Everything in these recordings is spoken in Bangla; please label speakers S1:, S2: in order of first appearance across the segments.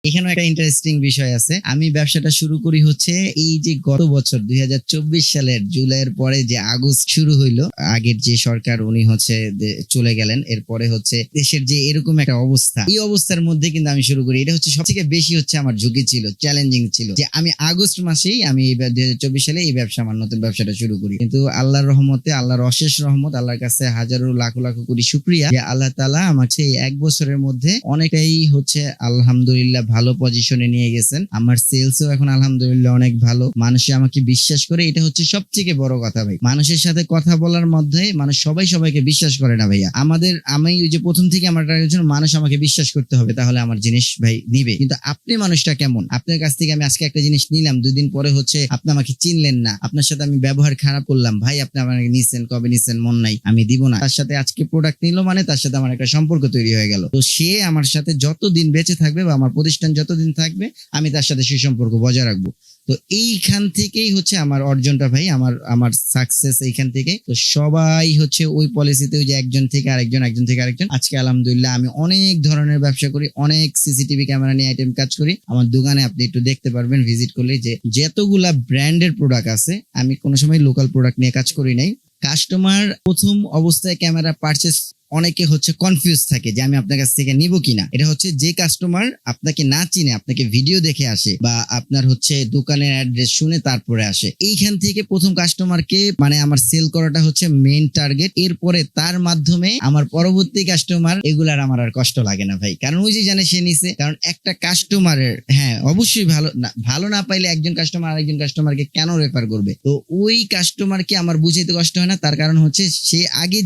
S1: এখানেও একটা ইন্টারেস্টিং বিষয় আছে। আমি ব্যবসাটা শুরু করি হচ্ছে এই যে গত বছর ২০২৪ সালের জুলাইয়ের পরে যে আগস্ট শুরু হইলো, আগের যে সরকার উনি হচ্ছে চলে গেলেন। এরপরে হচ্ছে দেশের যে এরকম একটা অবস্থা, এই অবস্থার মধ্যে কিন্তু আমি শুরু করি। এটা হচ্ছে সবথেকে বেশি হচ্ছে আমার ঝুঁকি ছিল, চ্যালেঞ্জিং ছিল যে আমি আগস্ট মাসেই আমি ২০২৪ সালে এই ব্যবসা, আমার নতুন ব্যবসাটা শুরু করি। কিন্তু আল্লাহর রহমতে, আল্লাহর অশেষ রহমত, আল্লাহর কাছে হাজারো লাখো লাখো কোটি শুকরিয়া যে আল্লাহ তাআলা আমাকে এই এক বছরের মধ্যে অনেকটাই হচ্ছে আলহামদুলিল্লাহ ভালো পজিশনে নিয়ে গেছেন। আমার সেলসও এখন আলহামদুলিল্লাহ অনেক ভালো। মানুষ আমাকে বিশ্বাস করে, এটা হচ্ছে সবথেকে বড় কথা ভাই। মানুষের সাথে কথা বলার মধ্যে মানুষ সবাইকে বিশ্বাস করে না ভাইয়া। আমি ওই যে প্রথম থেকে আমার মানুষ আমাকে বিশ্বাস করতে হবে, তাহলে আমার জিনিস ভাই নিবে। কিন্তু আপনি মানুষটা কেমন? আপনার কাছ থেকে আমি আজকে একটা জিনিস নিলাম, 2 দিন পরে হচ্ছে আপনি আমাকে চিনলেন না, আপনার সাথে আমি ব্যবহার খারাপ করলাম, ভাই আপনি আমাকে নিছেন, কবে নিছেন মন নাই, আমি দিব না। তার সাথে আজকে প্রোডাক্ট নিল মানে তার সাথে আমার একটা সম্পর্ক তৈরি হয়ে গেল। তো সে আমার সাথে যতদিন বেঁচে থাকবে বা আমার প্রতিষ্ঠান যতদিন থাকবে, আমি তার সাথে সুসম্পর্ক বজায় রাখবো। তো এইখান থেকেই হচ্ছে আমার অর্জনটা ভাই, আমার সাকসেস এইখান থেকে। তো সবাই হচ্ছে ওই পলিসিতে, ওই যে একজন থেকে আরেকজন, একজন থেকে আরেকজন। আজকে আলহামদুলিল্লাহ আমি অনেক ধরনের ব্যবসা করি, অনেক সিসিটিভি ক্যামেরা নিয়ে আইটেম কাজ করি। আমার দোকানে আপনি একটু দেখতে পারবেন ভিজিট করলে, যে যতগুলা ব্র্যান্ডের প্রোডাক্ট আছে, আমি কোনো সময় লোকাল প্রোডাক্ট নিয়ে কাজ করি নাই। কাস্টমার প্রথম অবস্থায় ক্যামেরা পারচেস, অনেকে হচ্ছে কনফিউজ থাকে যে আমি আপনার কাছ থেকে নিব কিনা। এটা হচ্ছে যে কাস্টমার আপনাকে না চিনে, আপনাকে ভিডিও দেখে আসে বা আপনার হচ্ছে দোকানের অ্যাড্রেস শুনে তারপরে আসে, এইখান থেকে প্রথম কাস্টমারকে মানে আমার সেল করাটা হচ্ছে মেইন টার্গেট। এরপরে তার মাধ্যমে আমার পরবর্তী কাস্টমার, এগুলার আমার আর কষ্ট লাগে না ভাই, কারণ ওই যে জানে সে নিছে। কারণ একটা কাস্টমারের, হ্যাঁ অবশ্যই ভালো না পাইলে একজন কাস্টমার আরেকজন কাস্টমারকে কেন রেফার করবে? তো ওই কাস্টমারকে আমার বুঝাইতে কষ্ট হয় না। তার কারণ হচ্ছে সে আগে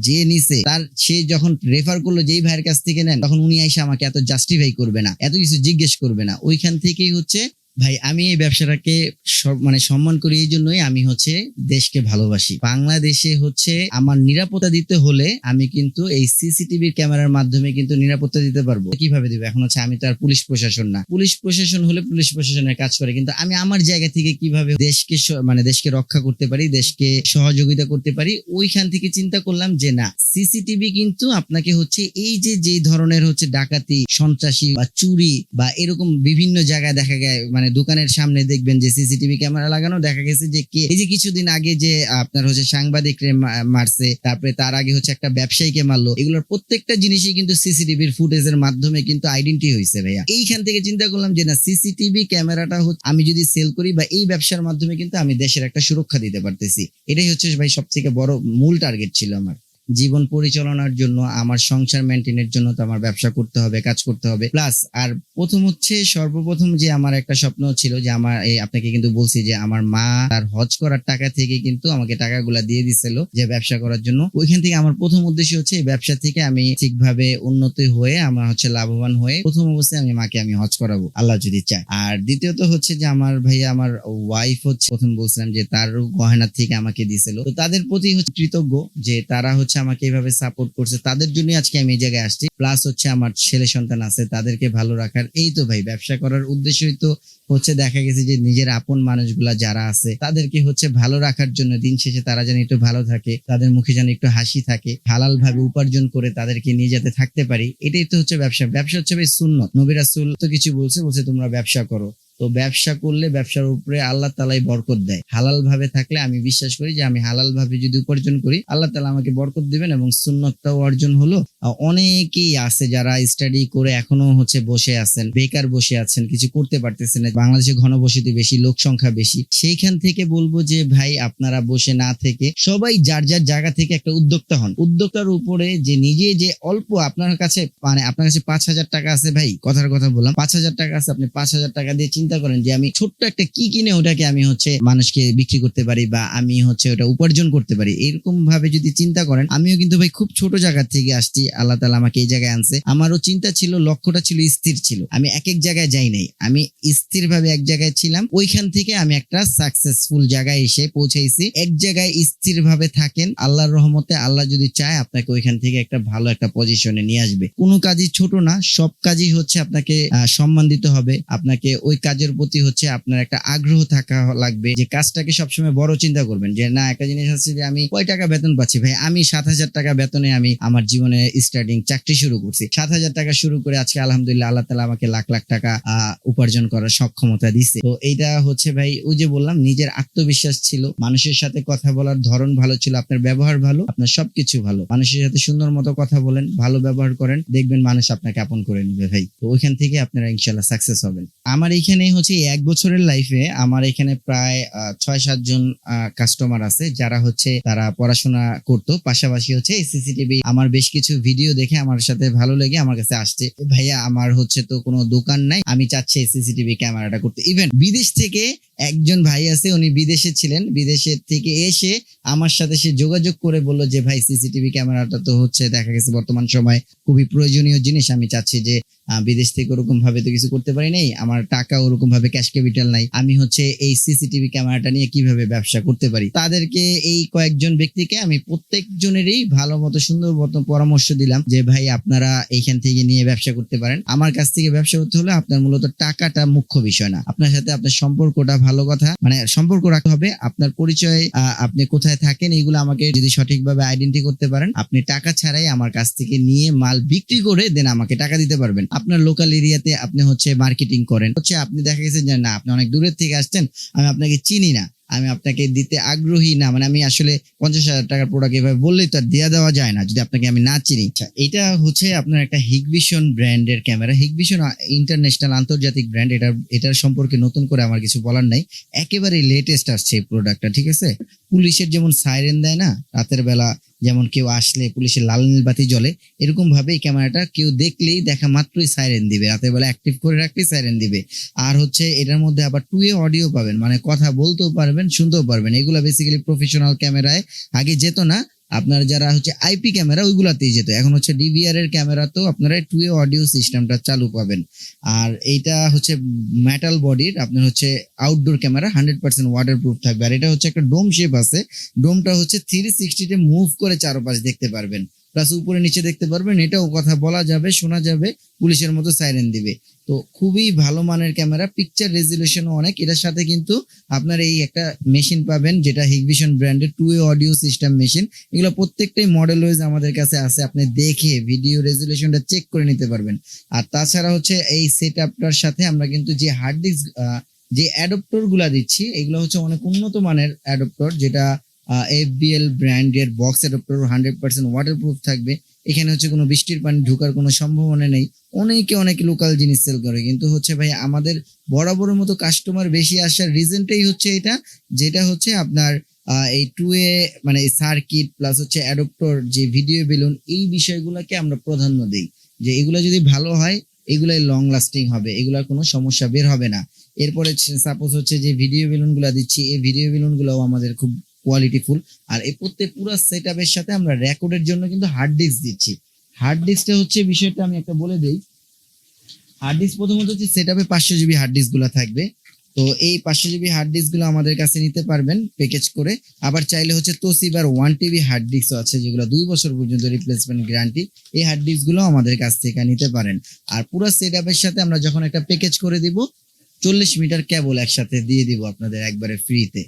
S1: যে নিছে, তার সে যখন রেফার করলো যেই ভাইয়ের কাছ থেকে নেন, তখন উনি এসে আমাকে এত জাস্টিফাই করবে না, এত কিছু জিজ্ঞেস করবে না। ওইখান থেকেই হচ্ছে ভাই আমি এই ব্যবসাটাকে মানে সম্মান করি। এই জন্যই আমি হচ্ছে দেশকে ভালোবাসি। বাংলাদেশে হচ্ছে আমার নিরাপত্তা দিতে হলে আমি কিন্তু এই সিসিটিভি ক্যামেরার মাধ্যমে কিন্তু নিরাপত্তা দিতে পারবো। কিভাবে দিব? এখন হচ্ছে আমি তো আর পুলিশ প্রশাসন না। পুলিশ প্রশাসন হলে পুলিশ প্রশাসনের কাজ করে, কিন্তু আমি আমার জায়গা থেকে কিভাবে দেশকে মানে দেশকে রক্ষা করতে পারি, দেশকে সহযোগিতা করতে পারি, ওইখান থেকে চিন্তা করলাম যে না, সিসিটিভি কিন্তু আপনাকে হচ্ছে এই যে ধরনের হচ্ছে ডাকাতি, সন্ত্রাসী বা চুরি বা এরকম বিভিন্ন জায়গায় দেখা যায়, মানে দোকানের সামনে দেখবেন যে সিসিটিভি ক্যামেরা লাগানো, দেখা গেছে যে কে এই যে কিছুদিন আগে যে আপনার হচ্ছে সাংবাদিক মারছে, তারপরে তার আগে হচ্ছে একটা ব্যবসায়ীকে মারলো, এগুলোর প্রত্যেকটা জিনিসই কিন্তু সিসিটিভির ফুটেজের মাধ্যমে কিন্তু আইডেন্টি হয়েছে ভাইয়া। এইখান থেকে চিন্তা করলাম যে না, সিসিটিভি ক্যামেরাটা হচ্ছে আমি যদি সেল করি বা এই ব্যবসার মাধ্যমে কিন্তু আমি দেশের একটা সুরক্ষা দিতে পারতেছি। এটাই হচ্ছে ভাই সবথেকে বড় মূল টার্গেট ছিল আমার। জীবন পরিচালনার জন্য, আমার সংসার মেনটেনের জন্য তো আমার ব্যবসা করতে হবে, কাজ করতে হবে। প্লাস আর প্রথম হচ্ছে সর্বপ্রথম যে আমার একটা স্বপ্ন ছিল যে আমার আপনাকে কিন্তু বলছি যে আমার মা তার হজ করার টাকা থেকে কিন্তু আমাকে টাকাগুলা দিয়ে দিছিল যে ব্যবসা করার জন্য। ওইখান থেকে আমার প্রথম উদ্দেশ্য হচ্ছে এই ব্যবসা থেকে আমি ঠিকভাবে উন্নতি হয়ে, আমার হচ্ছে লাভবান হয়ে প্রথম অবস্থায় মাকে আমি হজ করাবো আল্লাহ যদি চায়। আর দ্বিতীয়ত হচ্ছে যে আমার ভাইয়া, আমার ওয়াইফ হচ্ছে, প্রথম বলছিলাম যে তার গহনা থেকে আমাকে দিছিল। তো তাদের প্রতি হচ্ছে কৃতজ্ঞ যে তারা হচ্ছে আমাকে এইভাবে সাপোর্ট করছে, তাদের জন্য আজকে আমি এই জায়গায় আসছি। প্লাস হচ্ছে আমার ছেলে সন্তান আছে, তাদেরকে ভালো রাখার। এই তো ভাই ব্যবসা করার উদ্দেশ্যই তো হচ্ছে দেখা গেছে যে নিজের আপন মানুষগুলা যারা আছে তাদেরকে হচ্ছে ভালো রাখার জন্য, দিন শেষে তারা যেন একটু ভালো থাকে, তাদের মুখে যেন একটু হাসি থাকে, হালাল ভাবে উপার্জন করে তাদেরকে নিয়ে যাতে থাকতে পারি। এটাই তো হচ্ছে ব্যবসা। ব্যবসা হচ্ছে ভাই সুন্নত। নবী রাসূল তো কিছু বলছে তোমরা ব্যবসা করো। তো ব্যবসা করলে ব্যবসার উপরে আল্লাহ তাআলাই বরকত দেয়। হালাল ভাবে থাকলে আমি বিশ্বাস করি যে আমি হালাল ভাবে যদি উপার্জন করি, আল্লাহ তাআলা আমাকে বরকত দিবেন এবং সুন্নতটাও অর্জন হলো। অনেকেই আছে যারা স্টাডি করে এখনো হচ্ছে বসে আছেন, বেকার বসে আছেন, কিছু করতে পারতেছেন না। বাংলাদেশে ঘনবসতি বেশি, লোক সংখ্যা বেশি। সেইখান থেকে বলবো যে ভাই আপনারা বসে না থেকে সবাই যার যার জায়গা থেকে একটা উদ্যোক্তা হন। উদ্যোক্তার উপরে যে নিজে যে অল্প আপনার কাছে, মানে আপনার কাছে 5,000 টাকা আছে ভাই, কথার কথা বললাম, 5,000 টাকা আছে, আপনি 5,000 টাকা দিয়ে চিন্তা করেন যে আমি ছোট্ট একটা কি কিনে ওটাকে আমি হচ্ছে মানুষকে বিক্রি করতে পারি বা আমি হচ্ছে ওটা উপার্জন করতে পারি। এরকম ভাবে যদি চিন্তা করেন, আমিও কিন্তু ভাই খুব ছোট জায়গা থেকে আসছি, আল্লাহ তাআলা আমাকে এই জায়গায় আনছে। আমারও চিন্তা ছিল, লক্ষ্যটা ছিল স্থির ছিল। আমি এক জায়গায় যাই নাই, আমি স্থির ভাবে এক জায়গায় ছিলাম। ওইখান থেকে আমি একটা সাকসেসফুল জায়গায় এসে পৌঁছাইছি। এক জায়গায় স্থির ভাবে থাকেন, আল্লাহর রহমতে আল্লাহ যদি চায় আপনাকে ওইখান থেকে একটা ভালো একটা পজিশনে নিয়ে আসবে। কোনো কাজই ছোট না, সব কাজই হচ্ছে আপনাকে সম্মান দিতে হবে। আপনাকে ওই কাজের কাজের প্রতি হচ্ছে আপনার একটা আগ্রহ থাকা লাগবে, যে কাজটাকে সবসময় বড় চিন্তা করবেন, যে না একটা জিনিস আছে যে আমি কয় টাকা বেতন পাচ্ছি ভাই, আমি 7,000 টাকা বেতনে আমি আমার জীবনে স্টার্টিং চাকরি শুরু করছি। 7,000 টাকা শুরু করে আজকে আলহামদুলিল্লাহ আল্লাহ তাআলা আমাকে লাখ লাখ টাকা উপার্জন করার সক্ষমতা দিছে। তো এইটা হচ্ছে ভাই ওই যে বললাম, নিজের আত্মবিশ্বাস ছিল, মানুষের সাথে কথা বলার ধরন ভালো ছিল, আপনার ব্যবহার ভালো, আপনার সবকিছু ভালো, মানুষের সাথে সুন্দর মতো কথা বলেন, ভালো ব্যবহার করেন, দেখবেন মানুষ আপনাকে আপন করে নিবে ভাই। তো ওইখান থেকে আপনারা ইনশাল্লাহ সাকসেস হবেন। আমার এখানে হচ্ছে 1 বছরের লাইফে আমার এখানে প্রায় 6-7 জন কাস্টমার আছে, যারা হচ্ছে তারা পড়াশোনা করতো, পাশাপাশি হচ্ছে এই সিসিটিভি আমার বেশ কিছু ভিডিও দেখে আমার সাথে ভালো লেগে আমার কাছে আসছে, ভাইয়া আমার হচ্ছে তো কোনো দোকান নাই, আমি চাচ্ছি এই সিসিটিভি ক্যামেরাটা করতে। ইভেন বিদেশ থেকে একজন ভাই আছে, উনি বিদেশে ছিলেন, বিদেশের থেকে এসে আমার সাথে সে যোগাযোগ করে বললো যে ভাই সিসিটিভি ক্যামেরাটা তো হচ্ছে দেখা গেছে বর্তমান সময় খুবই প্রয়োজনীয় জিনিস, আমি চাচ্ছি যে বিদেশ থেকে ওরকম ভাবে তো কিছু করতে পারি নাই, আমার টাকা ওরকম ভাবে ক্যাশ ক্যাপিটাল নাই, আমি হচ্ছে এই সিসিটিভি ক্যামেরাটা নিয়ে কিভাবে ব্যবসা করতে পারি। তাদেরকে এই কয়েকজন ব্যক্তিকে আমি প্রত্যেকজনেরই ভালো মতো সুন্দর মতো পরামর্শ দিলাম যে ভাই আপনারা এইখান থেকে নিয়ে ব্যবসা করতে পারেন। আমার কাছ থেকে ব্যবসা করতে হলে আপনার মূলত টাকাটা মুখ্য বিষয় না, আপনার সাথে আপনার সম্পর্কটা ভালো কথা, মানে সম্পর্ক রাখতে হবে, আপনার পরিচয়, আপনি কোথায় থাকেন, এইগুলো আমাকে যদি সঠিকভাবে আইডেন্টি করতে পারেন, আপনি টাকা ছাড়াই আমার কাছ থেকে নিয়ে মাল বিক্রি করে দেন আমাকে টাকা দিতে পারবেন। আপনার লোকাল এরিয়াতে আপনি হচ্ছে মার্কেটিং করেন, হচ্ছে আপনি দেখা গেছে যে না আপনি অনেক দূরের থেকে আসছেন, আমি আপনাকে চিনি না, আমি আপনাকে দিতে আগ্রহী না, মানে আমি আসলে 50,000 টাকার প্রোডাক্ট এভাবে বললেই তো আর দেওয়া যায় না যদি আপনাকে আমি না চিনি। এটা হচ্ছে আপনার একটা হিগভিশন ব্র্যান্ডের ক্যামেরা, হিগভিশন ইন্টারন্যাশনাল আন্তর্জাতিক ব্র্যান্ড, এটার সম্পর্কে নতুন করে আমার কিছু বলার নাই, একেবারে লেটেস্ট আসছে এই প্রোডাক্টটা, ঠিক আছে। পুলিশের যেমন সাইরেন দেয় না রাতের বেলা, যেমন কেউ আসলে পুলিশের লাল নীল বাতি জ্বলে, এরকম ভাবে এই ক্যামেরাটা কেউ দেখলেই দেখা মাত্রই সাইরেন দিবে, রাতের বেলা অ্যাক্টিভ করে রাখলেই সাইরেন দিবে। আর হচ্ছে এটার মধ্যে আবার 2A অডিও পাবেন, মানে কথা বলতেও পারবেন শুনতেও পারবেন। এগুলা বেসিক্যালি প্রফেশনাল ক্যামেরায় আগে যেত না, আপনার যারা হচ্ছে আইপি ক্যামেরা ওইগুলাতেই যেত, এখন হচ্ছে ডিভিআর এর ক্যামেরাতেও আপনারা 2A অডিও সিস্টেমটা চালু পাবেন। আর এইটা হচ্ছে মেটাল বডির, আপনার হচ্ছে আউটডোর ক্যামেরা, 100% ওয়াটারপ্রুফ থাকবে। আর এটা হচ্ছে একটা ডোম শেপ আছে, ডোমটা হচ্ছে 360 মুভ করে চারপাশ দেখতে পারবেন, প্লাস উপরে নিচে দেখতে পারবেন, এটাও কথা বলা যাবে, শোনা যাবে, পুলিশের মতো সাইরেন দিবে। তো খুবই ভালো মানের ক্যামেরা, পিকচার রেজুলেশনও অনেক। এটার সাথে কিন্তু আপনার এই একটা মেশিন পাবেন যেটা হিগভিশন ব্র্যান্ডের 2A অডিও সিস্টেম মেশিন। এগুলো প্রত্যেকটাই মডেল ওয়াইজ আমাদের কাছে আছে, আপনি দেখে ভিডিও রেজুলেশনটা চেক করে নিতে পারবেন। আর তাছাড়া হচ্ছে এই সেটআপটার সাথে আমরা কিন্তু যে হার্ড ডিস্ক, যে অ্যাডপ্টর গুলা দিচ্ছি, এগুলো হচ্ছে অনেক উন্নত মানের অ্যাডপ্টর, যেটা FBL ব্র্যান্ডের বক্স অ্যাডপ্টর, 100% ওয়াটারপ্রুফ থাকবে। এখানে হচ্ছে কোনো বৃষ্টির পানি ঢোকার কোনো সম্ভাবনা নেই। অনেক লোকাল জিনিস সেল করে, কিন্তু হচ্ছে ভাই আমাদের বরাবরের মতো কাস্টমার বেশি আসার রিজনটাই হচ্ছে এটা, যেটা হচ্ছে আপনার এই 2A মানে সার্কিট প্লাস হচ্ছে অ্যাডপ্টর, যে ভিডিও বেলুন, এই বিষয়গুলোকে আমরা প্রাধান্য দিই, যে এগুলো যদি ভালো হয় এগুলাই লং লাস্টিং হবে, এগুলার কোনো সমস্যা বের হবে না। এরপরে সাপোজ হচ্ছে যে ভিডিও বেলুন গুলা দিচ্ছি, এই ভিডিও বেলুন গুলাও আমাদের খুব কোয়ালিটিফুল। আর এই প্রত্যেক পুরো সেটআপের সাথে আমরা রেকর্ডের জন্য কিন্তু হার্ড ডিস্ক দিচ্ছি। হার্ড ডিস্কটা হচ্ছে বিষয়টা আমি একটা বলে দেই। হার্ড ডিস্ক প্রথমত হচ্ছে সেটআপে 500 জিবি হার্ড ডিস্ক গুলা থাকবে। তো এই 500 জিবি হার্ড ডিস্ক গুলো আমাদের কাছে নিতে পারবেন প্যাকেজ করে। আবার চাইলে হচ্ছে তোশিবার 1 TB হার্ড ডিস্ক আছে, যেগুলো 2 বছর পর্যন্ত রিপ্লেসমেন্ট গ্যারান্টি। এই হার্ড ডিস্ক গুলো আমাদের কাছ থেকে নিতে পারেন। আর পুরো সেটআপের সাথে আমরা যখন একটা প্যাকেজ করে দিব, 40 মিটার কেবল একসাথে দিয়ে দিব আপনাদের একবারে ফ্রিতে।